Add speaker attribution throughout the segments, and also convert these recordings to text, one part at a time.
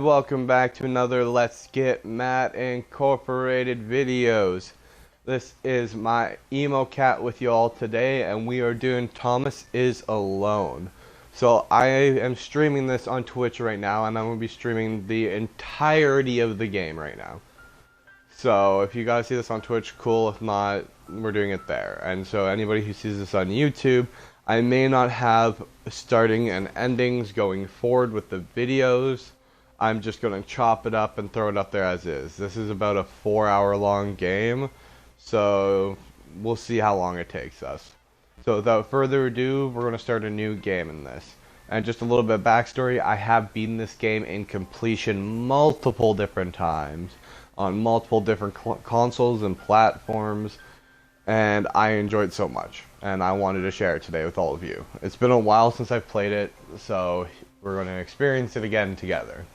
Speaker 1: welcome back to another Let's Get Matt Incorporated videos. This is my emo cat with y'all today, and we are doing Thomas is Alone. So I am streaming this on Twitch right now, and I'm going to be streaming the entirety of the game right now. So if you guys see this on Twitch, cool. If not, we're doing it there. And so anybody who sees this on YouTube, I may not have starting and endings going forward with the videos. I'm just going to chop it up and throw it up there as is. This is about a 4-hour long game, so we'll see how long it takes us. So without further ado, we're going to start a new game in this. And just a little bit of backstory, I have beaten this game in completion multiple different times on multiple different consoles and platforms, and I enjoyed it so much, and I wanted to share it today with all of you. It's been a while since I've played it, so we're going to experience it again together.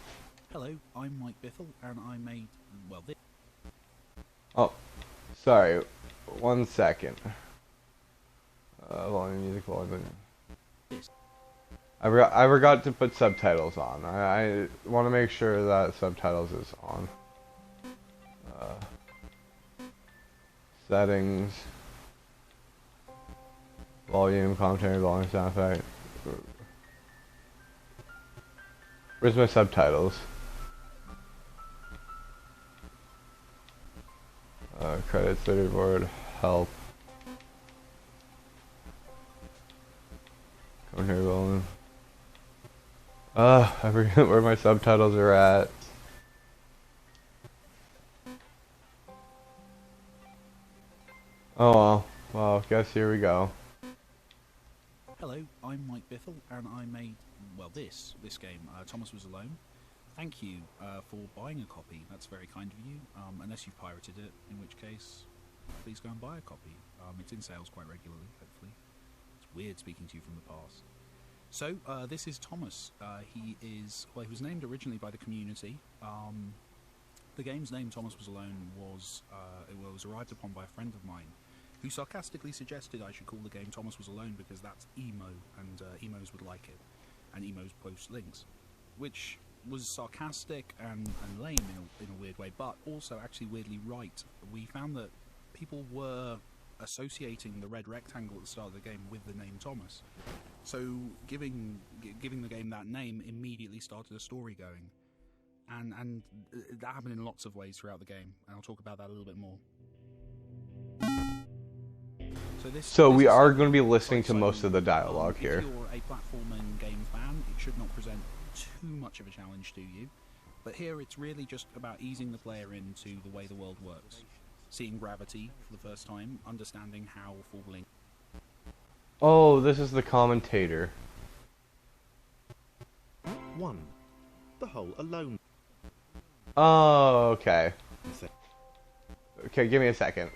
Speaker 2: Hello, I'm Mike Biffle, and I made, well, this.
Speaker 1: Oh, sorry, 1 second. Volume, music, volume. I forgot to put subtitles on. I want to make sure that subtitles is on. Settings, volume, commentary, volume, sound effect. Where's my subtitles? Credits, leaderboard, help. Commentary, volume. I forget where my subtitles are at. Oh well, guess here we go.
Speaker 2: Hello, I'm Mike Biffle, and I made, well, this game, Thomas Was Alone. Thank you for buying a copy. That's very kind of you, unless you've pirated it, in which case, please go and buy a copy. It's in sales quite regularly, hopefully. It's weird speaking to you from the past. So, this is Thomas. He was named originally by the community. The game's name, Thomas Was Alone, was arrived upon by a friend of mine, who sarcastically suggested I should call the game Thomas Was Alone because that's emo, and emos would like it, and emos post links, which was sarcastic and lame in a weird way, but also actually weirdly right. We found that people were associating the red rectangle at the start of the game with the name Thomas, so giving the game that name immediately started a story going, and that happened in lots of ways throughout the game, and I'll talk about that a little bit more.
Speaker 1: So we are going to be listening to most of the dialogue here.
Speaker 2: If you're a platforming game fan, it should not present too much of a challenge to you, but here it's really just about easing the player into the way the world works, seeing gravity for the first time, understanding how falling.
Speaker 1: Oh, this is the commentator.
Speaker 3: 1. The whole alone.
Speaker 1: Oh, okay. Okay, give me a second.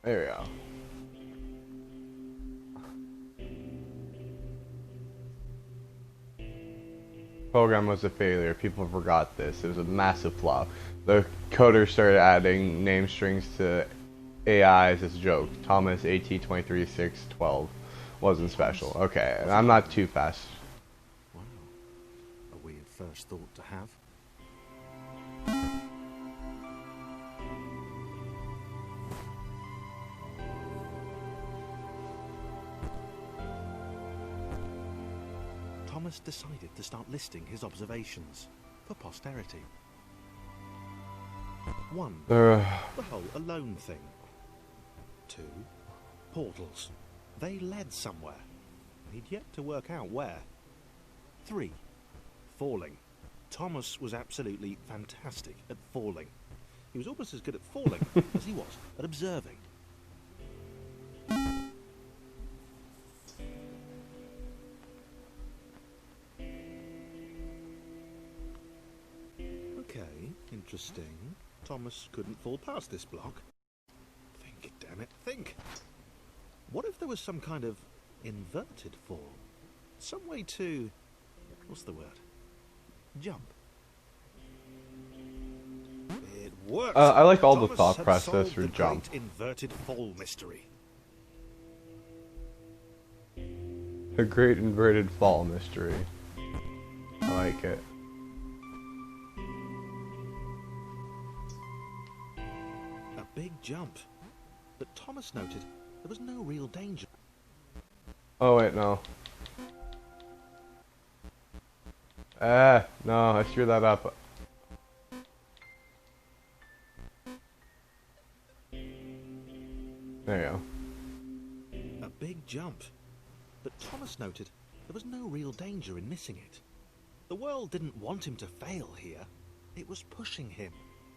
Speaker 1: There we go. Program was a failure. People forgot this. It was a massive flop. The coders started adding name strings to AIs as a joke. Thomas AT23612 wasn't special. Okay, I'm not too fast.
Speaker 3: Wow. A weird first thought to have. Thomas decided to start listing his observations for posterity. 1. The whole alone thing. 2. Portals. They led somewhere. He'd yet to work out where. 3. Falling. Thomas was absolutely fantastic at falling. He was almost as good at falling as he was at observing. Okay, interesting. Thomas couldn't fall past this block. Think, damn it, think! What if there was some kind of inverted fall? Some way to... what's the word? Jump. It works!
Speaker 1: I like all the
Speaker 3: Thomas
Speaker 1: thought
Speaker 3: had
Speaker 1: process
Speaker 3: solved
Speaker 1: for
Speaker 3: the
Speaker 1: jump.
Speaker 3: great inverted fall mystery.
Speaker 1: A great inverted fall mystery. I like it.
Speaker 3: big jump. But Thomas noted there was no real danger.
Speaker 1: Oh wait, no. No, I screwed that up. There you go.
Speaker 3: A big jump. But Thomas noted there was no real danger in missing it. The world didn't want him to fail here. It was pushing him,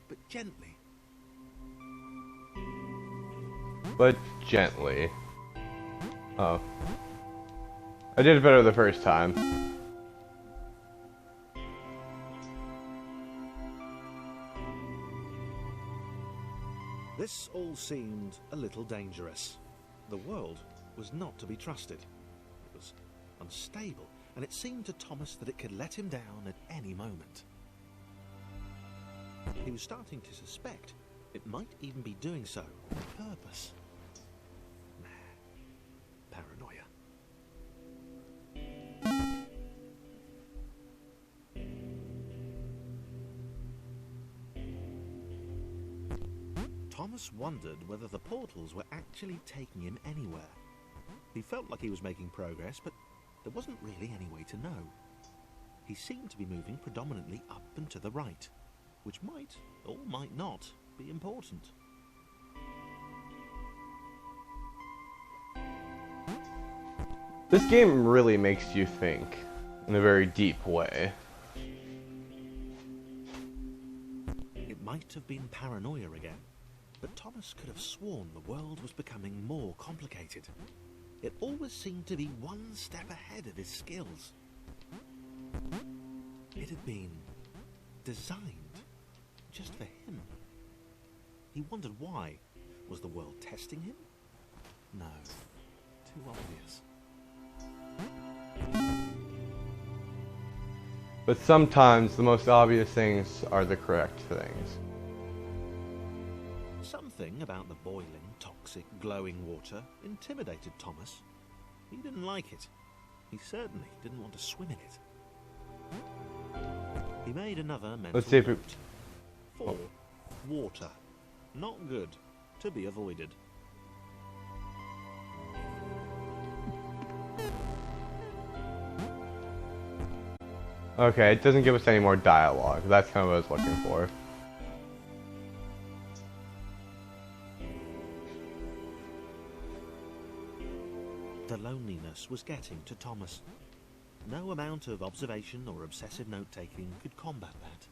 Speaker 3: but gently.
Speaker 1: But gently. Oh. I did it better the first time.
Speaker 3: This all seemed a little dangerous. The world was not to be trusted. It was unstable, and it seemed to Thomas that it could let him down at any moment. He was starting to suspect it might even be doing so on purpose. Paranoia. Thomas wondered whether the portals were actually taking him anywhere. He felt like he was making progress, but there wasn't really any way to know. He seemed to be moving predominantly up and to the right, which might, or might not, be important.
Speaker 1: This game really makes you think in a very deep way.
Speaker 3: It might have been paranoia again, but Thomas could have sworn the world was becoming more complicated. It always seemed to be one step ahead of his skills. It had been designed just for him. He wondered why. Was the world testing him? No, too obvious.
Speaker 1: But sometimes the most obvious things are the correct things.
Speaker 3: Something about the boiling, toxic, glowing water intimidated Thomas. He didn't like it. He certainly didn't want to swim in it. He made another mental
Speaker 1: Let's see if it...
Speaker 3: note. 4. Water. Not good. To be avoided.
Speaker 1: Okay, it doesn't give us any more dialogue. That's kind of what I was looking for.
Speaker 3: The loneliness was getting to Thomas. No amount of observation or obsessive note-taking could combat that.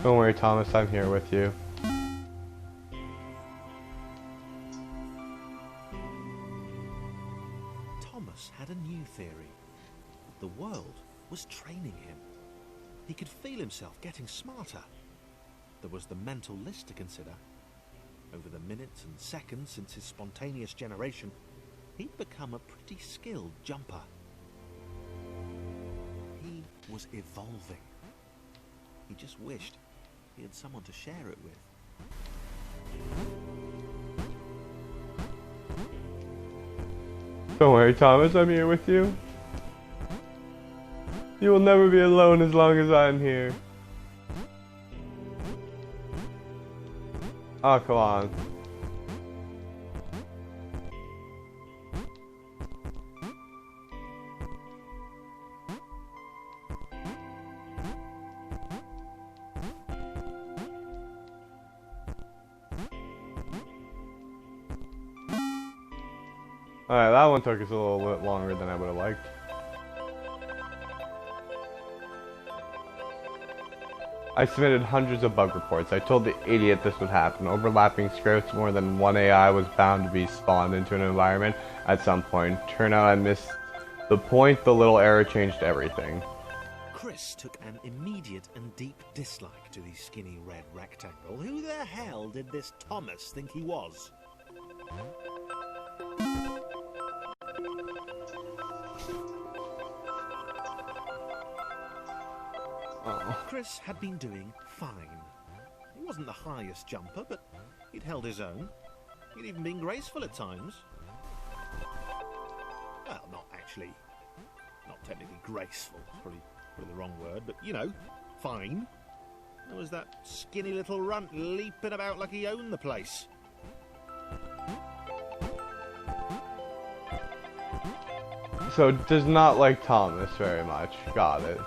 Speaker 1: Don't worry, Thomas, I'm here with you.
Speaker 3: Thomas had a new theory. The world was training him. He could feel himself getting smarter. There was the mental list to consider. Over the minutes and seconds since his spontaneous generation, he'd become a pretty skilled jumper. He was evolving. He just wished he had someone to share it with.
Speaker 1: Don't worry, Thomas, I'm here with you. You will never be alone as long as I'm here. Oh, come on. Alright, that one took us a little bit longer than I would have liked. I submitted hundreds of bug reports. I told the idiot this would happen. Overlapping scripts, more than one AI was bound to be spawned into an environment at some point. Turn out I missed the point. The little error changed everything.
Speaker 3: Chris took an immediate and deep dislike to the skinny red rectangle. Who the hell did this Thomas think he was?
Speaker 1: Oh.
Speaker 3: Chris had been doing fine. He wasn't the highest jumper, but he'd held his own. He'd even been graceful at times. Well, not technically graceful, probably the wrong word, but you know, fine. There was that skinny little runt leaping about like he owned the place.
Speaker 1: So does not like Thomas very much. Got it.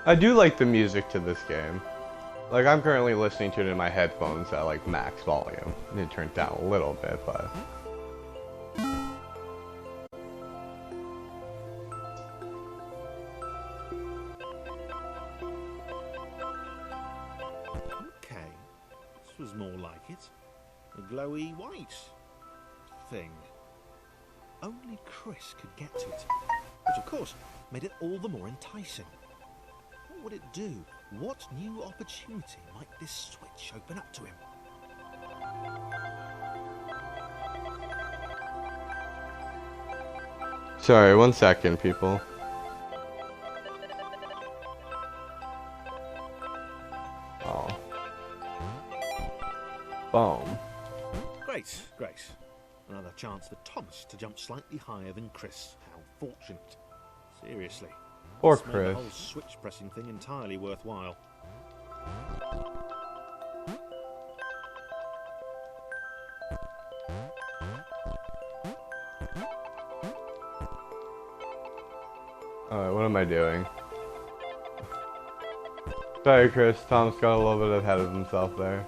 Speaker 1: I do like the music to this game. Like, I'm currently listening to it in my headphones at like max volume. It turned down a little bit, but
Speaker 3: Okay, this was more like it. A glowy white thing. Only Chris could get to it, which of course made it all the more enticing. What would it do? What new opportunity might this switch open up to him?
Speaker 1: sorry, 1 second, people. Oh. Boom.
Speaker 3: Great. Another chance for Thomas to jump slightly higher than Chris. How fortunate. Seriously.
Speaker 1: Poor
Speaker 3: This made
Speaker 1: Chris.
Speaker 3: the whole switch pressing thing entirely worthwhile.
Speaker 1: Alright, what am I doing? Sorry, Chris. Thomas got a little bit ahead of himself there.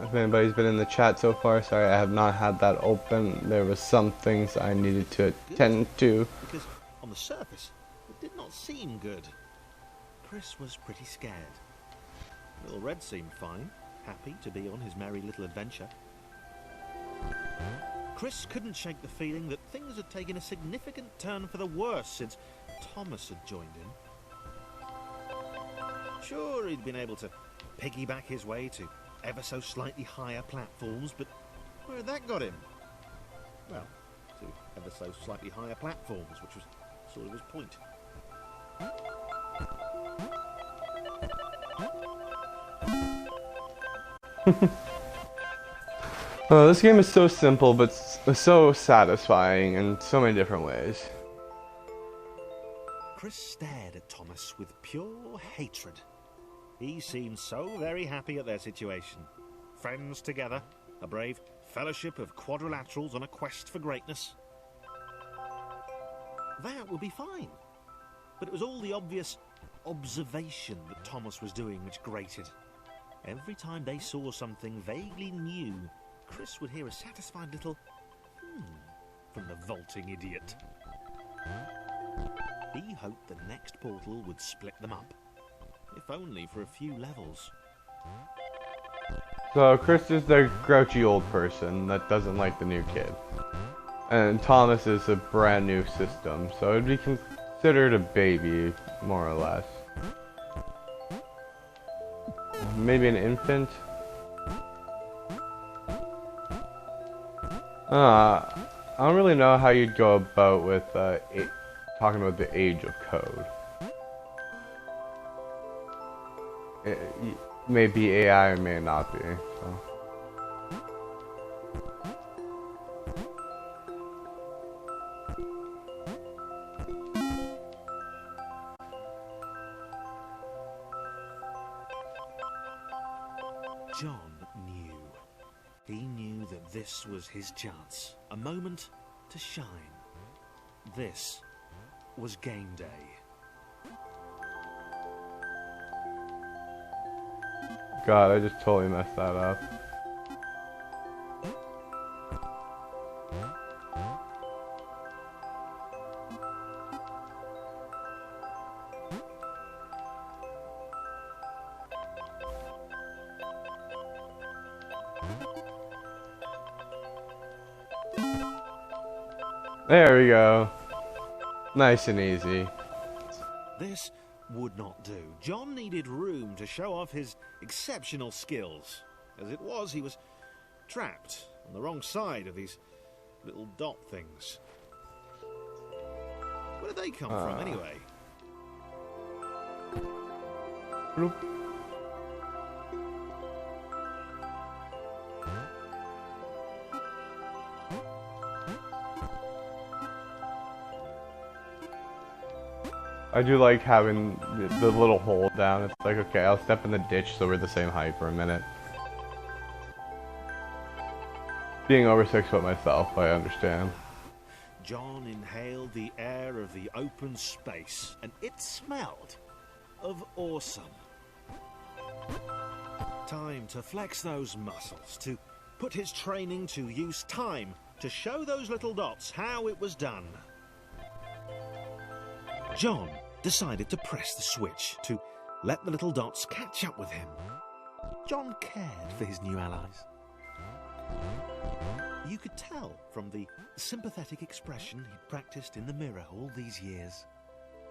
Speaker 1: If anybody's been in the chat so far, sorry, I have not had that open. There was some things I needed to attend to.
Speaker 3: Because on the surface, it did not seem good. Chris was pretty scared. Little Red seemed fine, happy to be on his merry little adventure. Chris couldn't shake the feeling that things had taken a significant turn for the worse since Thomas had joined in. Sure, he'd been able to piggyback his way to ever so slightly higher platforms, but where had that got him? Well, to ever so slightly higher platforms, which was sort of his point.
Speaker 1: This game is so simple, but so satisfying in so many different ways.
Speaker 3: Chris stared at Thomas with pure hatred. He seemed so very happy at their situation. Friends together, a brave fellowship of quadrilaterals on a quest for greatness. That would be fine. But it was all the obvious observation that Thomas was doing which grated. Every time they saw something vaguely new, Chris would hear a satisfied little from the vaulting idiot. He hoped the next portal would split them up, if only for a few levels.
Speaker 1: So Chris is the grouchy old person that doesn't like the new kid. And Thomas is a brand new system, so it'd be considered a baby, more or less. Maybe an infant? I don't really know how you'd go about with talking about the age of code. It may be AI, it may not be. So.
Speaker 3: John knew. He knew that this was his chance. A moment to shine. This was game day.
Speaker 1: God, I just totally messed that up. There we go. Nice and easy.
Speaker 3: This would not do. John needed room to show off his exceptional skills. As it was, he was trapped on the wrong side of these little dot things. Where did they come from, anyway?
Speaker 1: Bloop. I do like having the little hole down. It's like, okay, I'll step in the ditch so we're the same height for a minute. Being over 6 foot myself, I understand.
Speaker 3: John inhaled the air of the open space, and it smelled of awesome. Time to flex those muscles, to put his training to use, time to show those little dots how it was done. John decided to press the switch to let the little dots catch up with him. John cared for his new allies. You could tell from the sympathetic expression he'd practiced in the mirror all these years.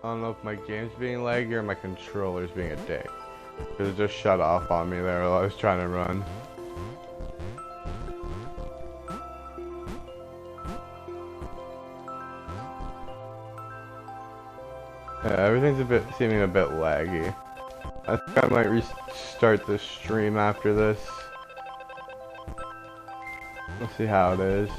Speaker 1: I don't know if my game's being laggy or my controller's being a dick. Because it just shut off on me there while I was trying to run. Yeah, everything's seeming a bit laggy. I think I might restart the stream after this. Let's see how it is.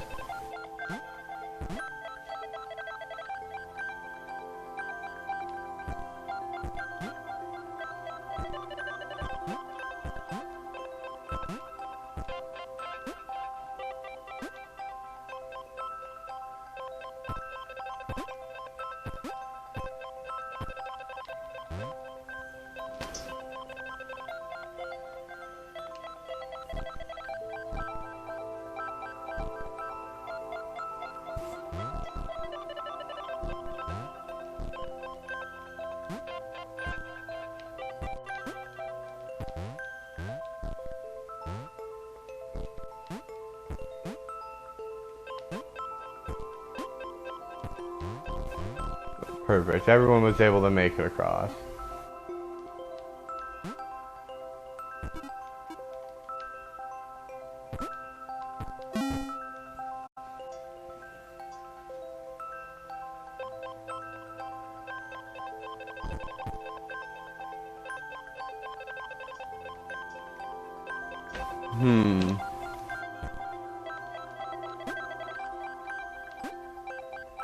Speaker 1: Perfect. Everyone was able to make it across.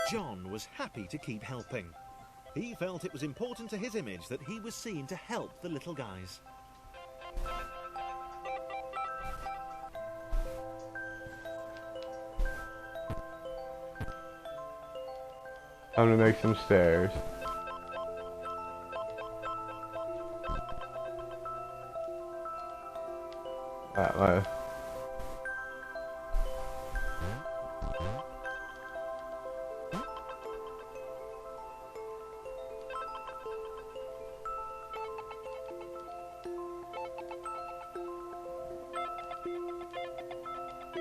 Speaker 3: John was happy to keep helping. He felt it was important to his image that he was seen to help the little guys.
Speaker 1: Time to make some stairs. That way.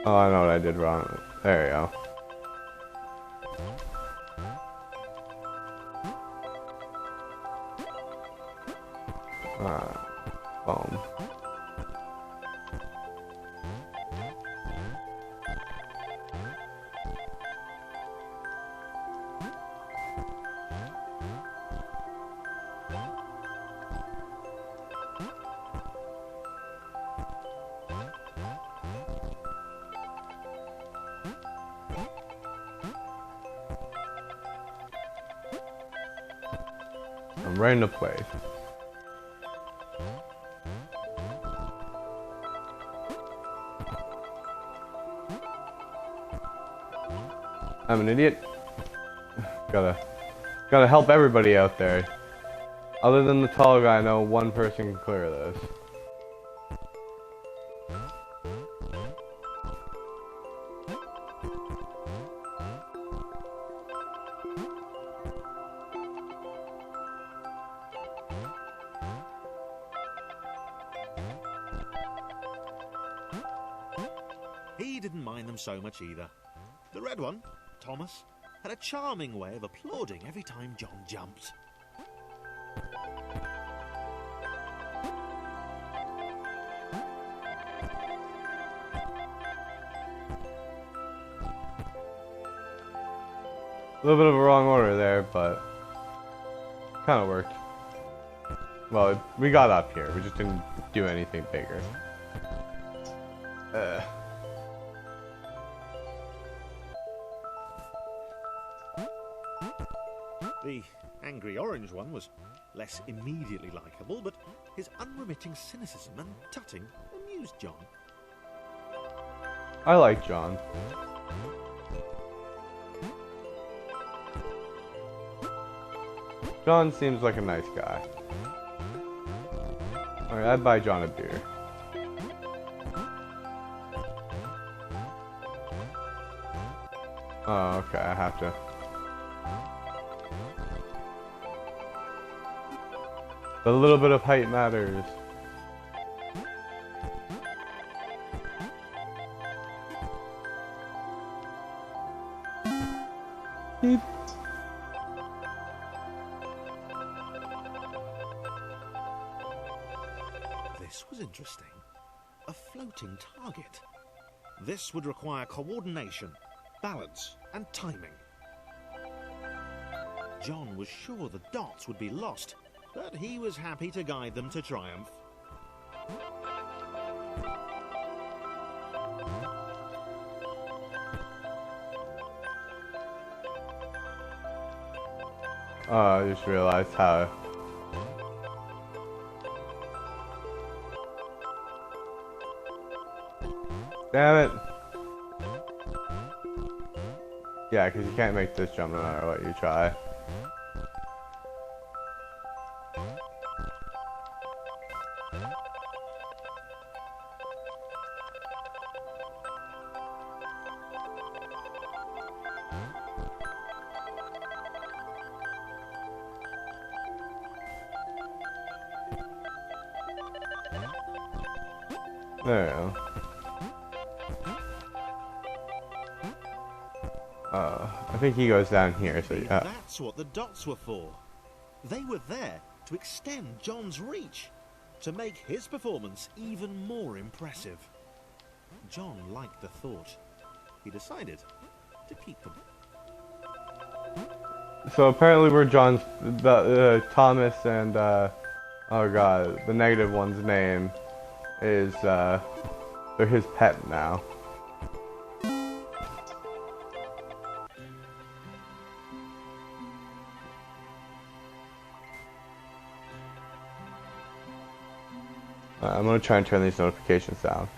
Speaker 1: Oh, I know what I did wrong. There you go. Boom. I'm right into place. I'm an idiot. Gotta help everybody out there. Other than the tall guy, I know one person can clear this.
Speaker 3: He didn't mind them so much either. The red one, Thomas, had a charming way of applauding every time John jumped.
Speaker 1: A little bit of a wrong order there, but kind of worked. Well, we got up here. We just didn't do anything bigger.
Speaker 3: The angry orange one was less immediately likeable, but his unremitting cynicism and tutting amused John.
Speaker 1: I like John. John seems like a nice guy. Alright, I'd buy John a beer. Oh, okay, I have to. A little bit of height matters. Beep.
Speaker 3: This was interesting. A floating target. This would require coordination, balance, and timing. John was sure the dots would be lost, but he was happy to guide them to triumph.
Speaker 1: Oh, I just realized how. Damn it! Yeah, because you can't make this jump no matter what you try. There we go. I think he goes down here, so yeah.
Speaker 3: That's what the dots were for. They were there to extend John's reach, to make his performance even more impressive. John liked the thought. He decided to keep them.
Speaker 1: So apparently we're John's, Thomas and, oh god, the negative one's name is, they're his pet now. I'm going to try and turn these notifications down.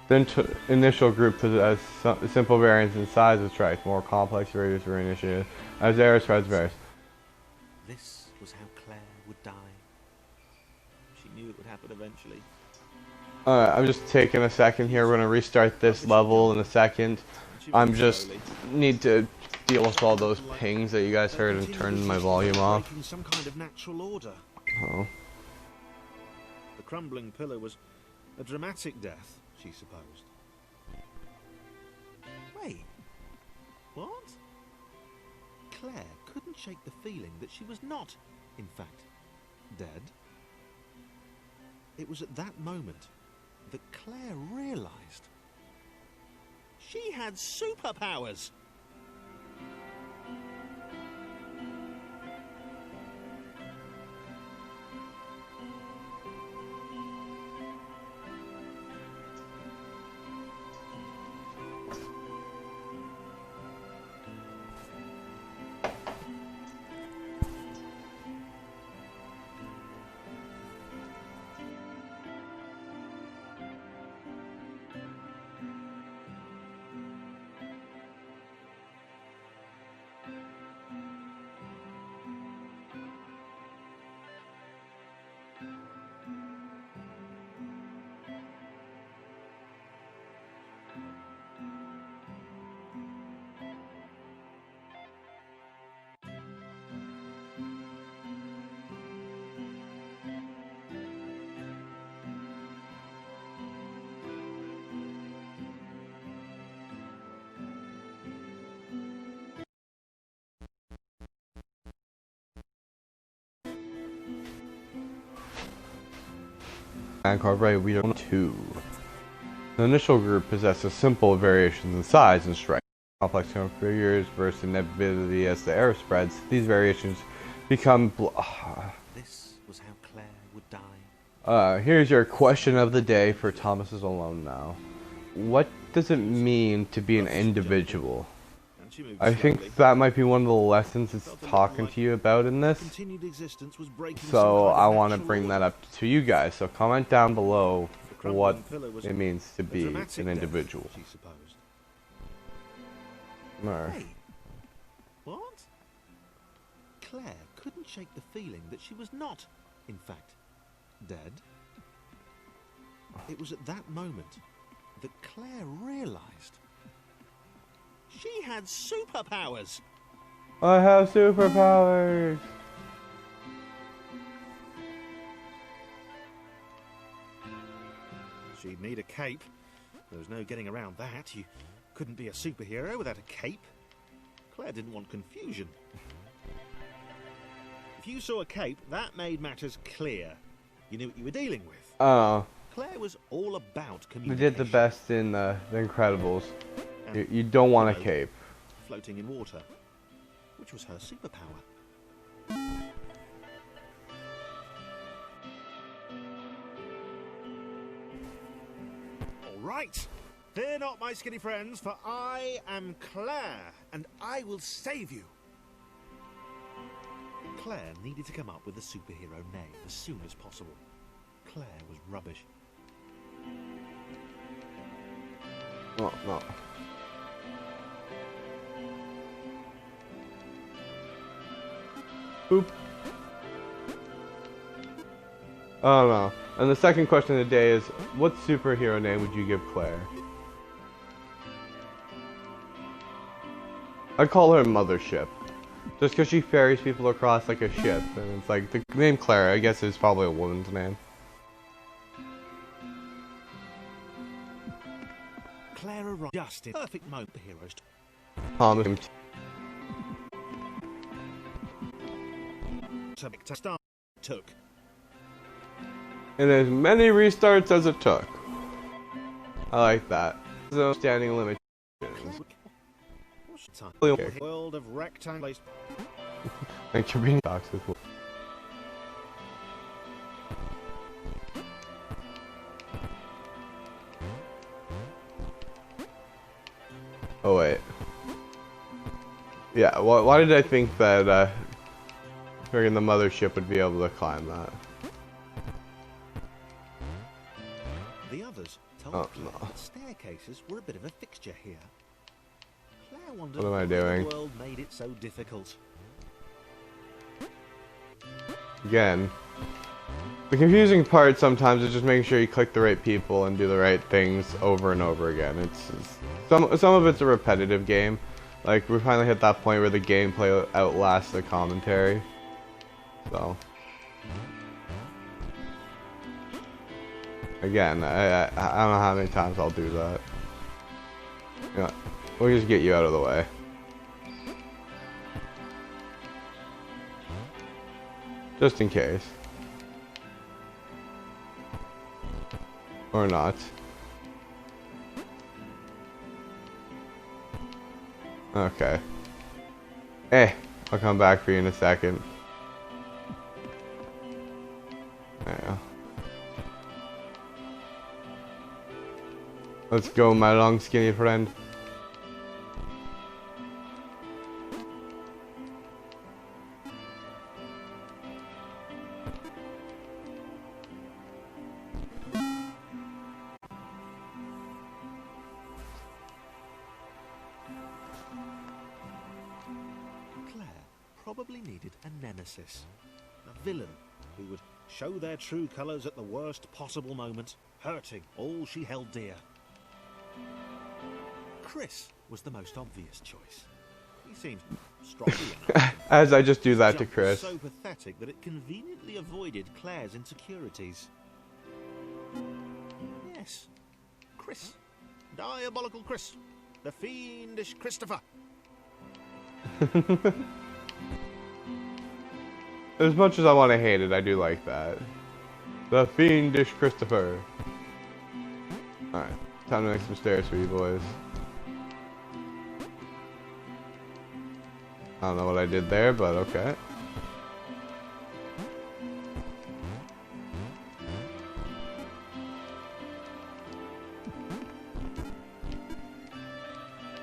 Speaker 1: The initial group possesses simple variance in size of strike, more complex radius were initiated. As error spreads varies.
Speaker 3: This was how Claire would die. She knew it would happen eventually.
Speaker 1: Alright, I'm just taking a second here. We're going to restart this level in a second. I'm just need to deal with all those pings that you guys heard and turn my volume off.
Speaker 3: Some kind of natural order.
Speaker 1: Oh.
Speaker 3: The crumbling pillar was a dramatic death, she supposed. Wait. What? Claire couldn't shake the feeling that she was not, in fact, dead. It was at that moment that Claire realized she had superpowers.
Speaker 1: Incorporated, we don't 2. The initial group possesses simple variations in size and strength. Complex figures versus inevitability as the air spreads. These variations become
Speaker 3: This was how Claire would die.
Speaker 1: Here's your question of the day for Thomas is Alone now. What does it mean to be an individual? I think that might be one of the lessons it's talking to you about in this. So I want to bring that up to you guys. So comment down below what it means to be an individual.
Speaker 3: Hey, what? Claire couldn't shake the feeling that she was not, in fact, dead. It was at that moment that Claire realized she had superpowers.
Speaker 1: I have superpowers.
Speaker 3: She'd need a cape. There was no getting around that. You couldn't be a superhero without a cape. Claire didn't want confusion. If you saw a cape, that made matters clear. You knew what you were dealing with.
Speaker 1: Oh.
Speaker 3: Claire was all about communication.
Speaker 1: We did the best in the Incredibles. You don't want a cape.
Speaker 3: Floating in water, which was her superpower. All right. Fear not, my skinny friends, for I am Claire, and I will save you. Claire needed to come up with a superhero name as soon as possible. Claire was rubbish.
Speaker 1: Oh, no. Boop. Oh no. And the second question of the day is, what superhero name would you give Claire? I call her Mothership. Just because she ferries people across like a ship. And it's like, the name Claire, I guess, is probably a woman's name.
Speaker 3: Claire arrived just in perfect moment for heroes.
Speaker 1: Thomas.
Speaker 3: Took.
Speaker 1: And as many restarts as it took. I like that. So standing limitations.
Speaker 3: World of rectangle.
Speaker 1: Thanks for being toxic. Oh wait. Yeah, why did I think that friggin' the mothership would be able to climb that?
Speaker 3: The others told Claire that staircases were a bit of a fixture here. Claire wondered
Speaker 1: What am I
Speaker 3: why
Speaker 1: doing?
Speaker 3: the world made it so difficult.
Speaker 1: Again, the confusing part sometimes is just making sure you click the right people and do the right things over and over again. It's some of it's a repetitive game. Like, we finally hit that point where the gameplay outlasts the commentary. So, again, I don't know how many times I'll do that. Yeah, we'll just get you out of the way. Just in case. Or not. Okay. Hey, I'll come back for you in a second. There you go. Let's go, my long skinny friend.
Speaker 3: Claire probably needed a nemesis, a villain who would show their true colours at the worst possible moment, hurting all she held dear. Chris was the most obvious choice. He seemed strongly enough.
Speaker 1: As I just do that to
Speaker 3: Jump was
Speaker 1: Chris.
Speaker 3: so pathetic that it conveniently avoided Claire's insecurities. Yes, Chris. Diabolical Chris. The fiendish Christopher.
Speaker 1: As much as I want to hate it, I do like that. The fiendish Christopher. Alright, time to make some stairs for you boys. I don't know what I did there, but okay.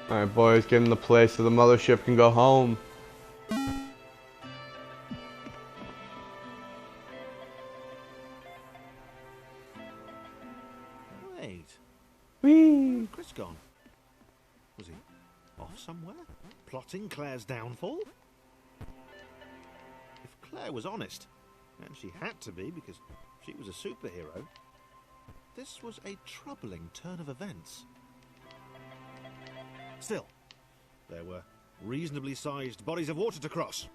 Speaker 1: Alright boys, get in the place so the mothership can go home.
Speaker 3: Wait.
Speaker 1: Whee!
Speaker 3: Chris gone. Was he off somewhere? Plotting Claire's downfall? If Claire was honest, and she had to be because she was a superhero, this was a troubling turn of events. Still, there were reasonably sized bodies of water to cross.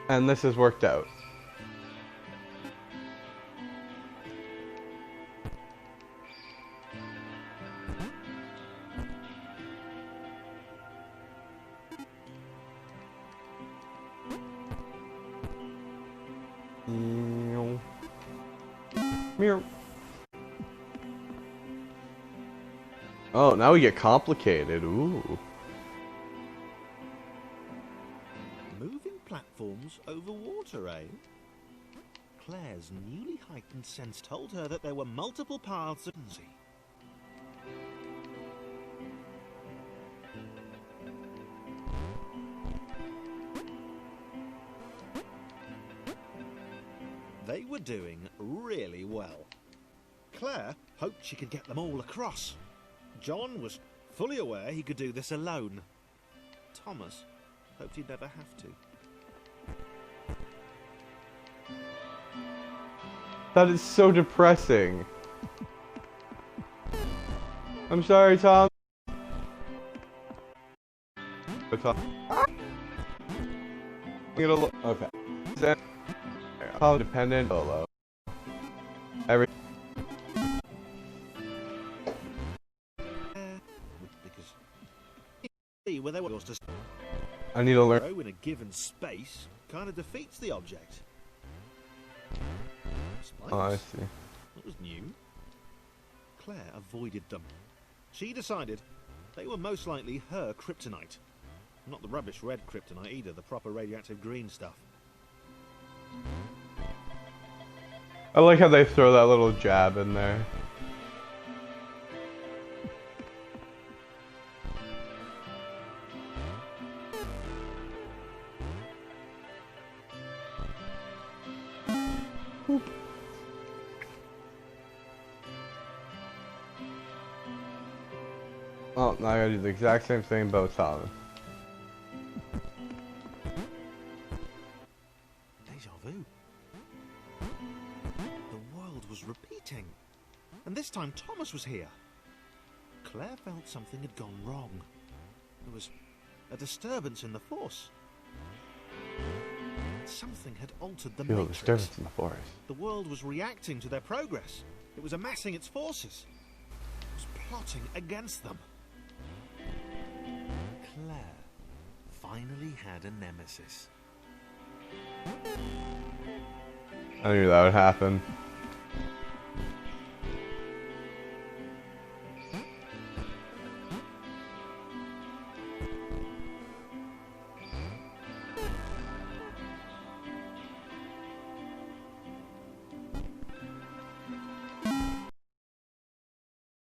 Speaker 1: And this has worked out. Meow. Oh, now we get complicated. Ooh.
Speaker 3: Moving platforms over water, eh? Claire's newly heightened sense told her that there were multiple paths of sea. They were doing really well. Claire hoped she could get them all across. John was fully aware he could do this alone. Thomas hoped he'd never have to.
Speaker 1: That is so depressing. I'm sorry, Tom. Okay. How dependent solo. Every
Speaker 3: Because see where they were to
Speaker 1: I need to learn.
Speaker 3: grow in a given space kind of defeats the object. Spikes?
Speaker 1: Oh, I see.
Speaker 3: That was new. Claire avoided them. She decided they were most likely her kryptonite. Not the rubbish red kryptonite either, the proper radioactive green stuff.
Speaker 1: I like how they throw that little jab in there. Oh, now I gotta do the exact same thing both times.
Speaker 3: Deja vu. The world was repeating. And this time Thomas was here. Claire felt something had gone wrong. There was a disturbance in the force. Something had altered the
Speaker 1: Feel a
Speaker 3: matrix.
Speaker 1: disturbance in the forest.
Speaker 3: The world was reacting to their progress. It was amassing its forces. It was plotting against them. Claire finally had a nemesis.
Speaker 1: I knew that would happen.